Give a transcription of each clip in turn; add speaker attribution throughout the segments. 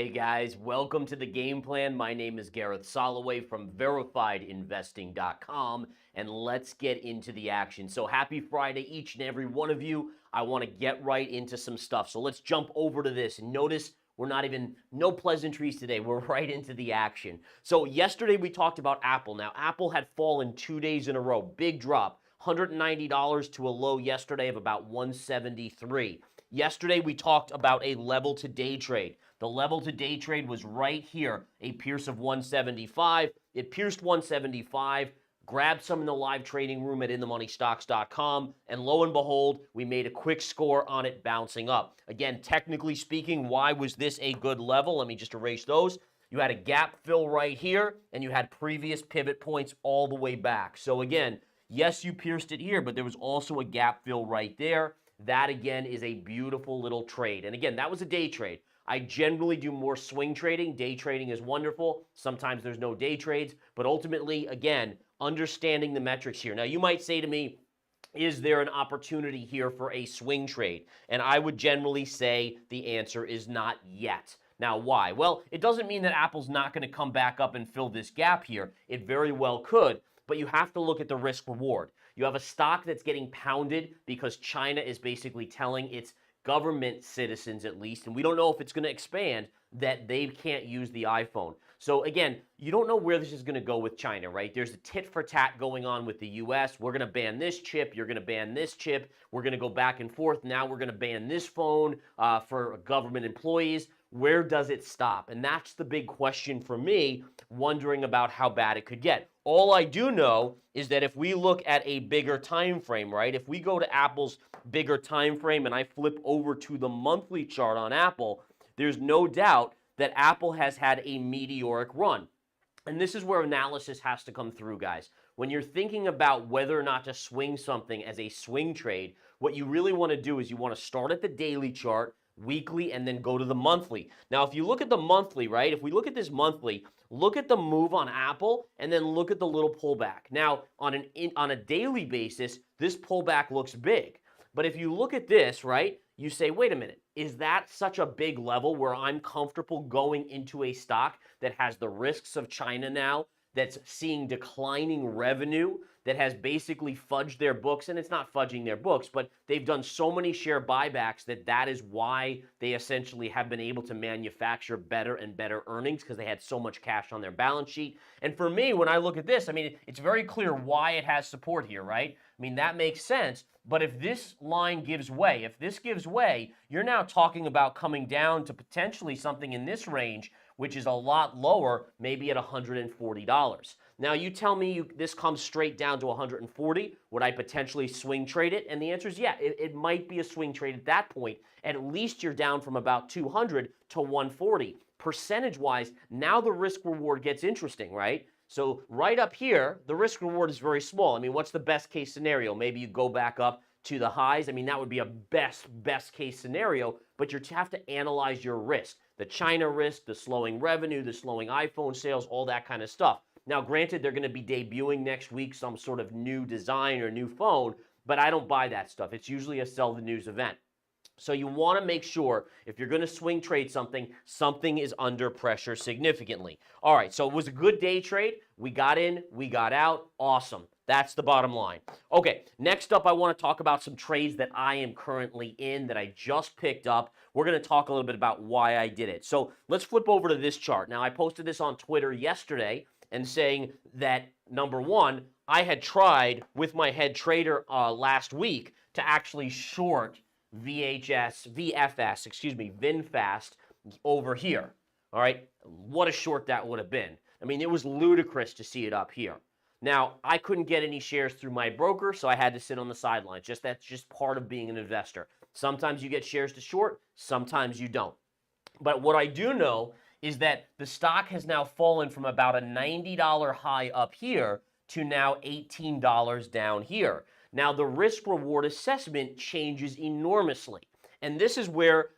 Speaker 1: Hey guys, welcome to the game plan. My name is Gareth 𝗶𝗁𝗶𝘁 from 𝗲𝗏𝑖𝑑investing.com, and let's get into the action. So happy Friday, each and every one of you. I want to get right into some stuff. So let's jump over to this. And notice we're no pleasantries today. We're right into the action. So yesterday we talked about Apple. Now, Apple had fallen 2 days in a row. Big drop. $190 to a low yesterday of about 173. Yesterday we talked about a level to day trade. The level to day trade was right here, a pierce of 175. It pierced 175, grabbed some in the live trading room at inthemoneystocks.com, and lo and behold, we made a quick score on it bouncing up. Again, technically speaking, why was this a good level? Let me just erase those. You had a gap fill right here, and you had previous pivot points all the way back. So again, yes, you pierced it here, but there was also a gap fill right there. That, again, is a beautiful little trade. And again, that was a day trade. I generally do more swing trading. Day trading is wonderful. Sometimes there's no day trades. But ultimately, again, understanding the metrics here. Now, you might say to me, is there an opportunity here for a swing trade? And I would generally say the answer is not yet. Now, why? Well, it doesn't mean that Apple's not going to come back up and fill this gap here. It very well could. But you have to look at the risk reward. You have a stock that's getting pounded because China is basically telling its government citizens, at least, and we don't know if it's going to expand, that they can't use the iPhone. So again, you don't know where this is going to go with China, right? There's a tit for tat going on with the US. We're going to ban this chip. You're going to ban this chip. We're going to go back and forth. Now we're going to ban this phone for government employees. Where does it stop? And that's the big question for me, wondering about how bad it could get. All I do know is that if we look at a bigger time frame, right? If we go to Apple's bigger time frame and I flip over to the monthly chart on Apple, there's no doubt that Apple has had a meteoric run. And this is where analysis has to come through, guys. When you're thinking about whether or not to swing something as a swing trade, what you really want to do is you want to start at the daily chart, weekly, and then go to the monthly. Now, if you look at the monthly, right, if we look at this monthly, look at the move on Apple, and then look at the little pullback. Now, on a daily basis, this pullback looks big. But if you look at this, right, you say, wait a minute, is that such a big level where I'm comfortable going into a stock that has the risks of China now, that's seeing declining revenue, that has basically fudged their books? And it's not fudging their books, but they've done so many share buybacks that is why they essentially have been able to manufacture better and better earnings, because they had so much cash on their balance sheet. And for me, when I look at this, I mean, it's very clear why it has support here, right? I mean, that makes sense. But if this line gives way, if this gives way, you're now talking about coming down to potentially something in this range, which is a lot lower, maybe at $140. Now, you tell me this comes straight down to 140. Would I potentially swing trade it? And the answer is yeah, it might be a swing trade at that point. At least you're down from about 200 to 140. Percentage-wise, now the risk reward gets interesting, right? So right up here, the risk reward is very small. I mean, what's the best case scenario? Maybe you go back up to the highs. I mean, that would be a best case scenario, but you have to analyze your risk. The China risk, the slowing revenue, the slowing iPhone sales, all that kind of stuff. Now, granted, they're going to be debuting next week some sort of new design or new phone, but I don't buy that stuff. It's usually a sell the news event. So you want to make sure if you're going to swing trade something, something is under pressure significantly. All right, so it was a good day trade. We got in, we got out. Awesome. That's the bottom line. Okay, next up, I want to talk about some trades that I am currently in that I just picked up. We're going to talk a little bit about why I did it. So let's flip over to this chart. Now, I posted this on Twitter yesterday and saying that, number one, I had tried with my head trader last week to actually short VinFast over here. All right, what a short that would have been. I mean, it was ludicrous to see it up here. Now, I couldn't get any shares through my broker, so I had to sit on the sidelines. That's just part of being an investor. Sometimes you get shares to short, sometimes you don't. But what I do know is that the stock has now fallen from about a $90 high up here to now $18 down here. Now, the risk-reward assessment changes enormously. And this is where,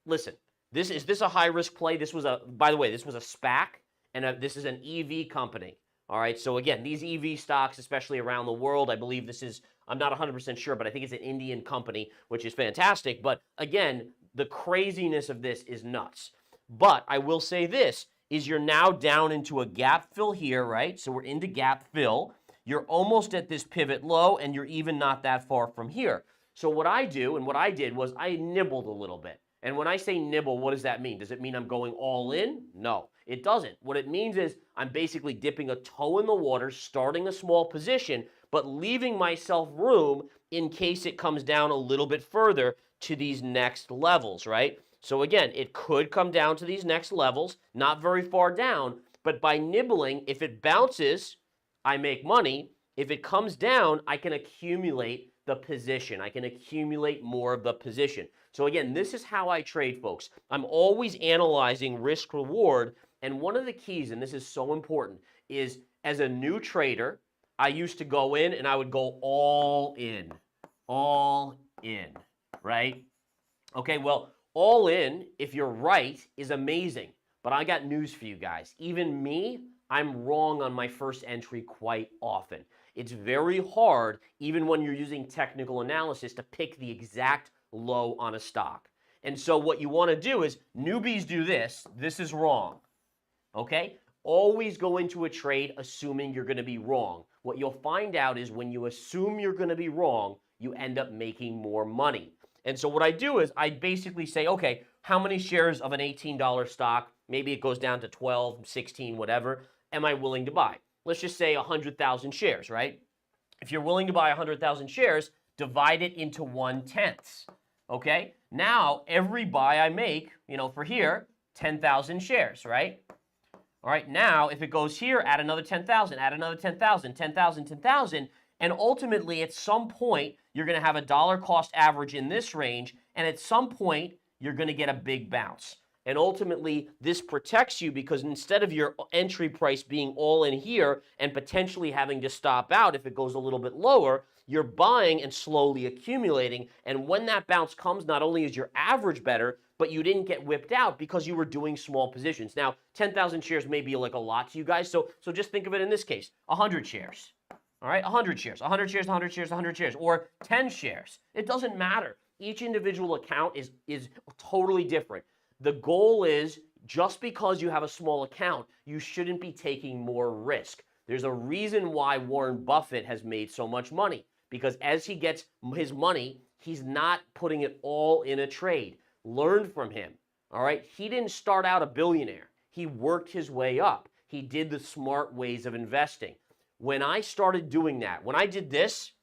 Speaker 1: listen, is this a high-risk play? This was by the way, this was a SPAC, and this is an EV company. All right, so again, these EV stocks, especially around the world, I believe this is, I'm not 100% sure, but I think it's an Indian company, which is fantastic. But again, the craziness of this is nuts. But I will say this, is you're now down into a gap fill here, right? So we're into gap fill. You're almost at this pivot low, and you're even not that far from here. So what I do, and what I did was I nibbled a little bit. And when I say nibble, what does that mean? Does it mean I'm going all in? No, it doesn't. What it means is I'm basically dipping a toe in the water, starting a small position, but leaving myself room in case it comes down a little bit further to these next levels, right? So again, it could come down to these next levels, not very far down, but by nibbling, if it bounces, I make money. If it comes down, I can accumulate the position. I can accumulate more of the position. So again, this is how I trade, folks. I'm always analyzing risk reward. And one of the keys, and this is so important, is as a new trader, I used to go in and I would go all in, right? Okay, well, all in, if you're right, is amazing. But I got news for you guys. Even me, I'm wrong on my first entry quite often. It's very hard, even when you're using technical analysis, to pick the exact low on a stock. And so what you want to do is, newbies do this. This is wrong, okay? Always go into a trade assuming you're going to be wrong. What you'll find out is when you assume you're going to be wrong, you end up making more money. And so what I do is I basically say, okay, how many shares of an $18 stock, maybe it goes down to 12, 16, whatever, am I willing to buy? Let's just say 100,000 shares, right? If you're willing to buy 100,000 shares, divide it into 1/10, okay? Now, every buy I make, for here, 10,000 shares, right? All right, now, if it goes here, add another 10,000, add another 10,000, 10,000, 10,000, and ultimately, at some point, you're going to have a dollar cost average in this range, and at some point, you're going to get a big bounce. And ultimately, this protects you because instead of your entry price being all in here and potentially having to stop out if it goes a little bit lower, you're buying and slowly accumulating. And when that bounce comes, not only is your average better, but you didn't get whipped out because you were doing small positions. Now, 10,000 shares may be like a lot to you guys, so just think of it in this case, 100 shares. All right, 100 shares, 100 shares, 100 shares, 100 shares, or 10 shares. It doesn't matter. Each individual account is totally different. The goal is, just because you have a small account, you shouldn't be taking more risk. There's a reason why Warren Buffett has made so much money, because as he gets his money, he's not putting it all in a trade. Learn from him, all right? He didn't start out a billionaire. He worked his way up. He did the smart ways of investing. When I started doing that, when I did this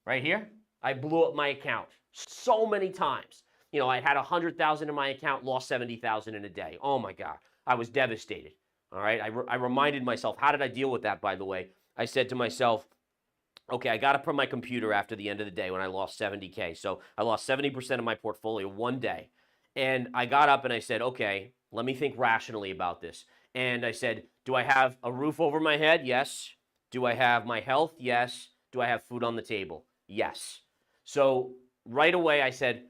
Speaker 1: right here, I blew up my account so many times. I had 100,000 in my account, lost 70,000 in a day. Oh my God, I was devastated. All right, I reminded myself, how did I deal with that, by the way? I said to myself, okay, I got up from my computer after the end of the day when I lost 70K. So I lost 70% of my portfolio one day. And I got up and I said, okay, let me think rationally about this. And I said, do I have a roof over my head? Yes. Do I have my health? Yes. Do I have food on the table? Yes. So right away I said,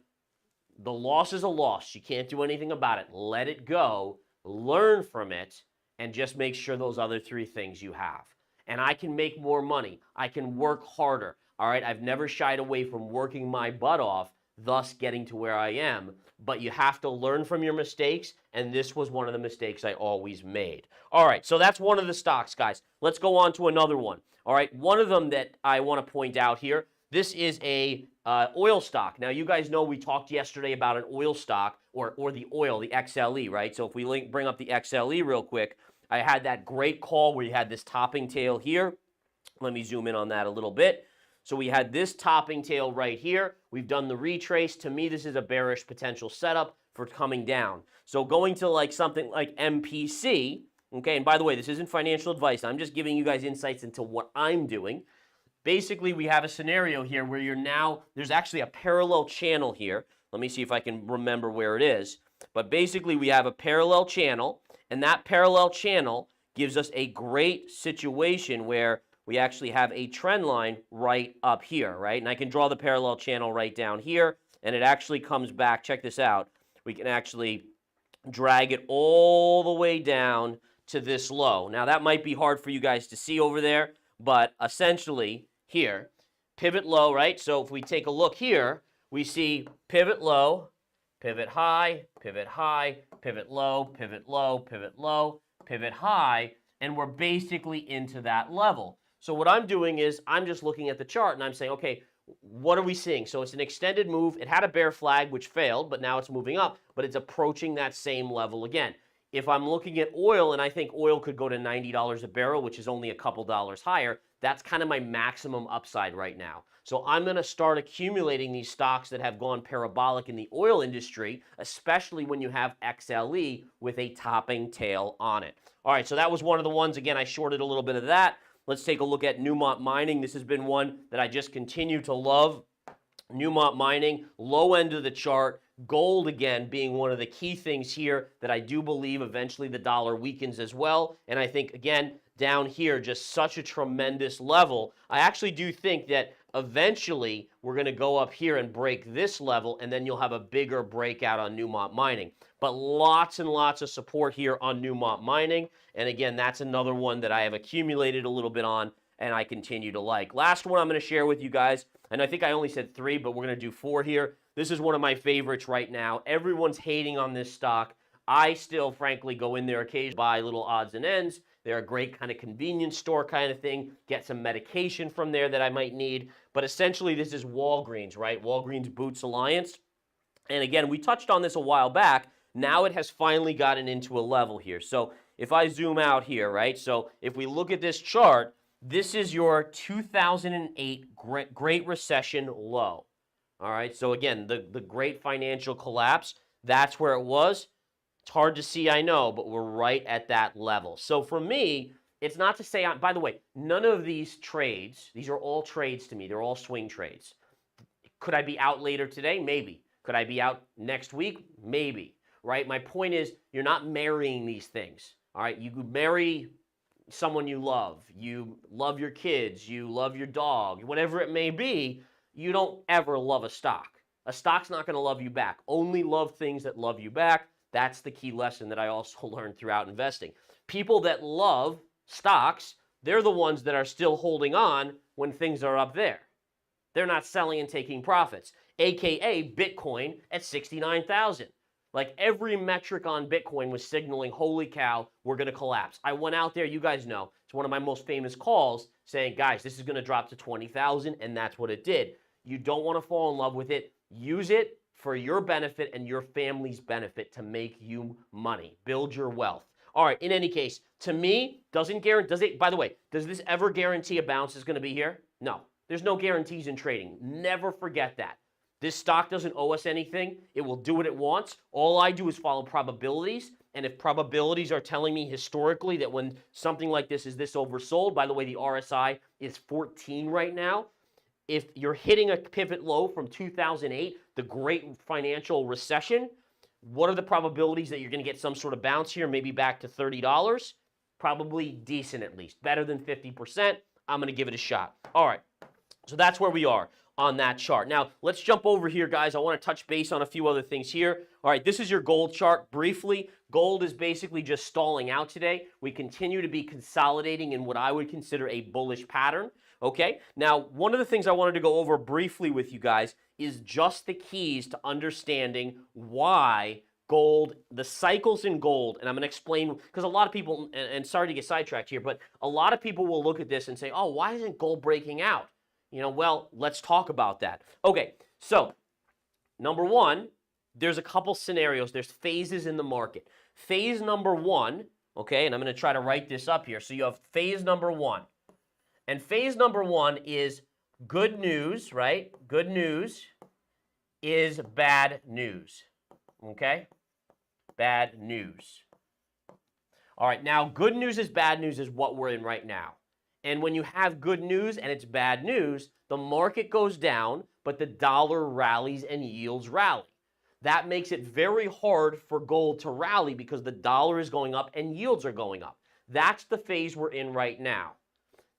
Speaker 1: the loss is a loss. You can't do anything about it. Let it go, learn from it, and just make sure those other three things you have. And I can make more money. I can work harder. All right, I've never shied away from working my butt off, thus getting to where I am. But you have to learn from your mistakes, and this was one of the mistakes I always made. All right, so that's one of the stocks, guys. Let's go on to another one. All right, one of them that I want to point out here, this is a oil stock. Now, you guys know we talked yesterday about an oil stock, or the oil, the XLE, right? So if we bring up the XLE real quick, I had that great call where you had this topping tail here. Let me zoom in on that a little bit. So we had this topping tail right here. We've done the retrace. To me, this is a bearish potential setup for coming down. So going to like something like MPC, okay, and by the way, this isn't financial advice. I'm just giving you guys insights into what I'm doing. Basically, we have a scenario here where there's actually a parallel channel here. Let me see if I can remember where it is. But basically, we have a parallel channel, and that parallel channel gives us a great situation where we actually have a trend line right up here, right? And I can draw the parallel channel right down here, and it actually comes back. Check this out. We can actually drag it all the way down to this low. Now, that might be hard for you guys to see over there, but essentially, here, pivot low, right? So if we take a look here, we see pivot low, pivot high, pivot high, pivot low, pivot low, pivot low, pivot high, and we're basically into that level. So what I'm doing is I'm just looking at the chart and I'm saying, okay, what are we seeing? So it's an extended move. It had a bear flag, which failed, but now it's moving up, but it's approaching that same level again. If I'm looking at oil and I think oil could go to $90 a barrel, which is only a couple dollars higher, that's kind of my maximum upside right now. So I'm going to start accumulating these stocks that have gone parabolic in the oil industry, especially when you have XLE with a topping tail on it. All right, so that was one of the ones. Again, I shorted a little bit of that. Let's take a look at Newmont Mining. This has been one that I just continue to love. Newmont Mining, low end of the chart. Gold, again, being one of the key things here that I do believe eventually the dollar weakens as well. And I think, again, down here, just such a tremendous level. I actually do think that eventually we're going to go up here and break this level, and then you'll have a bigger breakout on Newmont Mining. But lots and lots of support here on Newmont Mining. And again, that's another one that I have accumulated a little bit on and I continue to like. Last one I'm going to share with you guys, and I think I only said 3, but we're going to do 4 here. This is one of my favorites right now. Everyone's hating on this stock. I still, frankly, go in there occasionally, buy little odds and ends. They're a great kind of convenience store kind of thing. Get some medication from there that I might need. But essentially, this is Walgreens, right? Walgreens Boots Alliance. And again, we touched on this a while back. Now it has finally gotten into a level here. So if I zoom out here, right? So if we look at this chart, this is your 2008 Great Recession low. All right, so again, the great financial collapse, that's where it was. It's hard to see, I know, but we're right at that level. So for me, it's not to say, by the way, none of these trades, these are all trades to me. They're all swing trades. Could I be out later today? Maybe. Could I be out next week? Maybe, right? My point is, you're not marrying these things, all right? You could marry someone you love your kids, you love your dog, whatever it may be. You don't ever love a stock. A stock's not going to love you back. Only love things that love you back. That's the key lesson that I also learned throughout investing. People that love stocks, they're the ones that are still holding on when things are up there. They're not selling and taking profits, aka Bitcoin at 69,000. Like every metric on Bitcoin was signaling, holy cow, we're going to collapse. I went out there, you guys know, it's one of my most famous calls saying, guys, this is going to drop to 20,000, and that's what it did. You don't want to fall in love with it. Use it for your benefit and your family's benefit to make you money. Build your wealth. All right, in any case, to me, by the way, does this ever guarantee a bounce is going to be here? No. There's no guarantees in trading. Never forget that. This stock doesn't owe us anything. It will do what it wants. All I do is follow probabilities. And if probabilities are telling me historically that when something like this is this oversold, by the way, the RSI is 14 right now. If you're hitting a pivot low from 2008, the great financial recession, what are the probabilities that you're going to get some sort of bounce here, maybe back to $30? Probably decent at least. Better than 50%. I'm going to give it a shot. All right. So that's where we are on that chart. Now, let's jump over here, guys. I want to touch base on a few other things here. All right, this is your gold chart briefly. Gold is basically just stalling out today. We continue to be consolidating in what I would consider a bullish pattern. Okay, now one of the things I wanted to go over briefly with you guys is just the keys to understanding why gold, the cycles in gold, and I'm going to explain, because a lot of people, and sorry to get sidetracked here, but a lot of people will look at this and say, oh, why isn't gold breaking out? You know, well, let's talk about that. Okay, so number one, there's a couple scenarios. There's phases in the market. Phase number one, okay, and I'm going to try to write this up here. So you have phase number one. And phase number one is good news, right? Good news is bad news, okay? Bad news. All right, now good news is bad news is what we're in right now. And when you have good news and it's bad news, the market goes down, but the dollar rallies and yields rally. That makes it very hard for gold to rally because the dollar is going up and yields are going up. That's the phase we're in right now.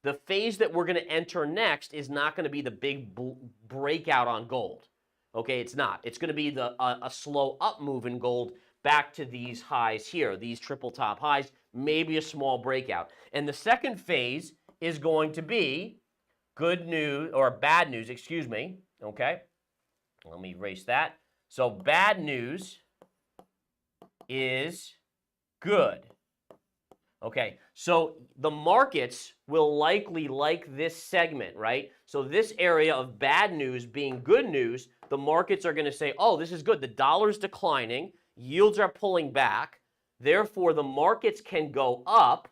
Speaker 1: The phase that we're going to enter next is not going to be the big breakout on gold. Okay, it's not. It's going to be a slow up move in gold back to these highs here, these triple top highs, maybe a small breakout. And the second phase is going to be good news, or bad news, excuse me, okay? Let me erase that. So bad news is good. Okay, so the markets will likely like this segment, right? So this area of bad news being good news, the markets are going to say, oh, this is good. The dollar's declining, yields are pulling back, therefore the markets can go up.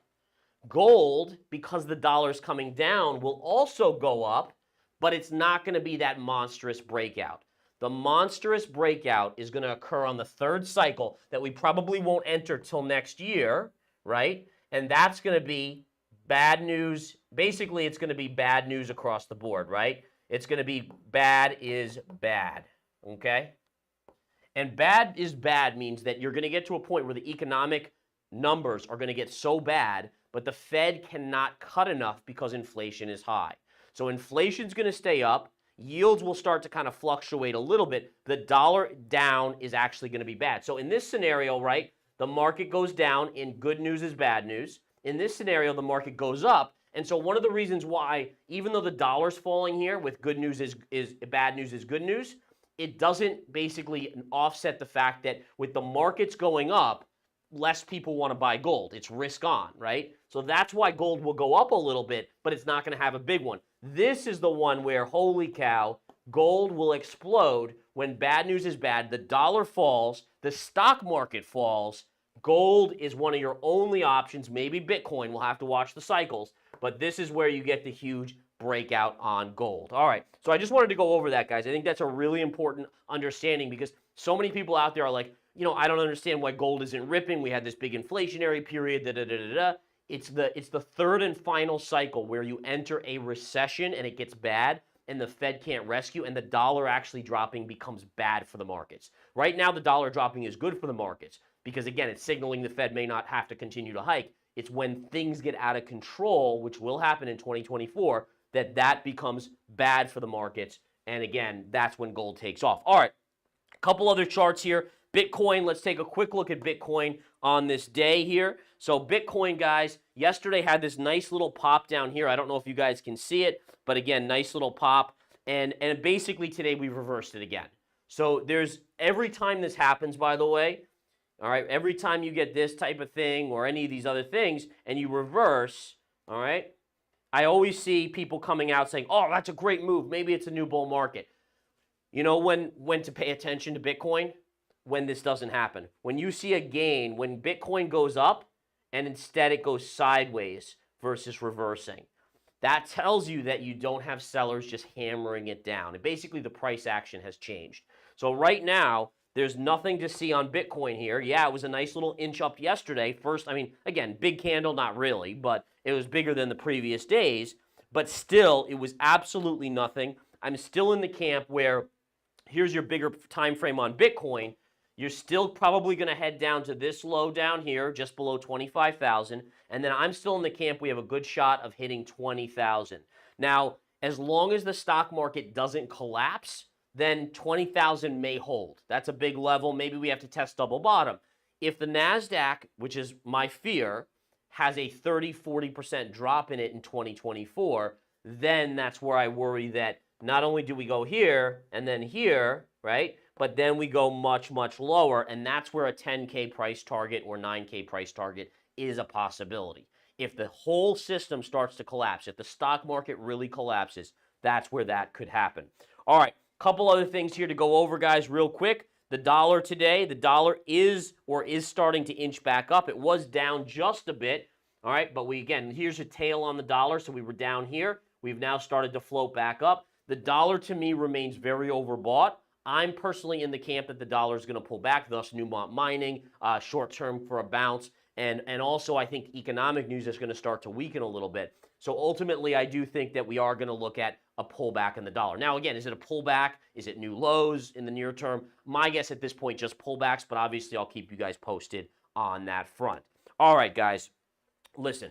Speaker 1: Gold, because the dollar's coming down, will also go up, but it's not going to be that monstrous breakout. The monstrous breakout is going to occur on the third cycle that we probably won't enter till next year, right? And that's going to be bad news. Basically, it's going to be bad news across the board, right? It's going to be bad is bad, okay? And bad is bad means that you're going to get to a point where the economic numbers are going to get so bad, but the Fed cannot cut enough because inflation is high. So inflation's going to stay up. Yields will start to kind of fluctuate a little bit. The dollar down is actually going to be bad. So in this scenario, right, the market goes down in good news is bad news. In this scenario, the market goes up. And so one of the reasons why, even though the dollar's falling here with good news is bad news is good news, it doesn't basically offset the fact that with the markets going up, less people want to buy gold. It's risk on, right? So that's why gold will go up a little bit, but it's not going to have a big one. This is the one where, holy cow, gold will explode when bad news is bad. The dollar falls, the stock market falls. Gold is one of your only options. Maybe Bitcoin. We'll have to watch the cycles. But this is where you get the huge breakout on gold. All right. So I just wanted to go over that, guys. I think that's a really important understanding because so many people out there are like, you know, I don't understand why gold isn't ripping. We had this big inflationary period. It's the third and final cycle where you enter a recession and it gets bad and the Fed can't rescue and the dollar actually dropping becomes bad for the markets. Right now, the dollar dropping is good for the markets because, again, it's signaling the Fed may not have to continue to hike. It's when things get out of control, which will happen in 2024, that becomes bad for the markets. And again, that's when gold takes off. All right, a couple other charts here. Bitcoin, let's take a quick look at Bitcoin on this day here. So Bitcoin, guys, yesterday had this nice little pop down here. I don't know if you guys can see it, but again, nice little pop. And basically today we reversed it again. So there's, every time this happens, by the way, all right, every time you get this type of thing or any of these other things and you reverse, all right, I always see people coming out saying, oh, that's a great move. Maybe it's a new bull market. You know when to pay attention to Bitcoin? When this doesn't happen. When you see a gain, when Bitcoin goes up and instead it goes sideways versus reversing. That tells you that you don't have sellers just hammering it down. And basically the price action has changed. So right now, there's nothing to see on Bitcoin here. Yeah, it was a nice little inch up yesterday. First, I mean, again, big candle, not really, but it was bigger than the previous days. But still, it was absolutely nothing. I'm still in the camp where here's your bigger time frame on Bitcoin. You're still probably going to head down to this low down here, just below 25,000. And then I'm still in the camp we have a good shot of hitting 20,000. Now, as long as the stock market doesn't collapse, then 20,000 may hold. That's a big level. Maybe we have to test double bottom. If the Nasdaq, which is my fear, has a 30-40% drop in it in 2024, then that's where I worry that not only do we go here and then here, right? But then we go much, much lower, and that's where a 10K price target or 9K price target is a possibility. If the whole system starts to collapse, if the stock market really collapses, that's where that could happen. All right, couple other things here to go over, guys, real quick. The dollar today, the dollar is starting to inch back up. It was down just a bit, all right? But here's a tail on the dollar, so we were down here. We've now started to float back up. The dollar, to me, remains very overbought. I'm personally in the camp that the dollar is going to pull back, thus Newmont Mining, short-term for a bounce. And also, I think economic news is going to start to weaken a little bit. So ultimately, I do think that we are going to look at a pullback in the dollar. Now, again, is it a pullback? Is it new lows in the near term? My guess at this point, just pullbacks, but obviously I'll keep you guys posted on that front. All right, guys, listen.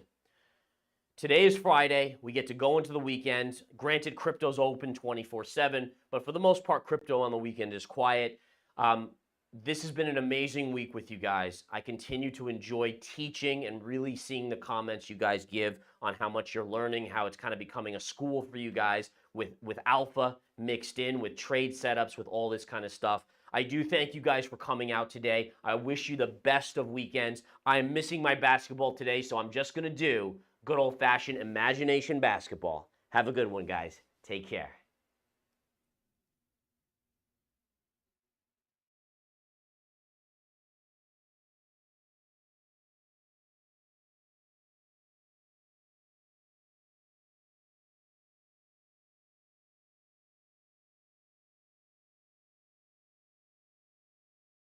Speaker 1: Today is Friday. We get to go into the weekend. Granted, crypto's open 24/7, but for the most part, crypto on the weekend is quiet. This has been an amazing week with you guys. I continue to enjoy teaching and really seeing the comments you guys give on how much you're learning, how it's kind of becoming a school for you guys with alpha mixed in, with trade setups, with all this kind of stuff. I do thank you guys for coming out today. I wish you the best of weekends. I am missing my basketball today, so I'm just going to do good old-fashioned imagination basketball. Have a good one, guys. Take care.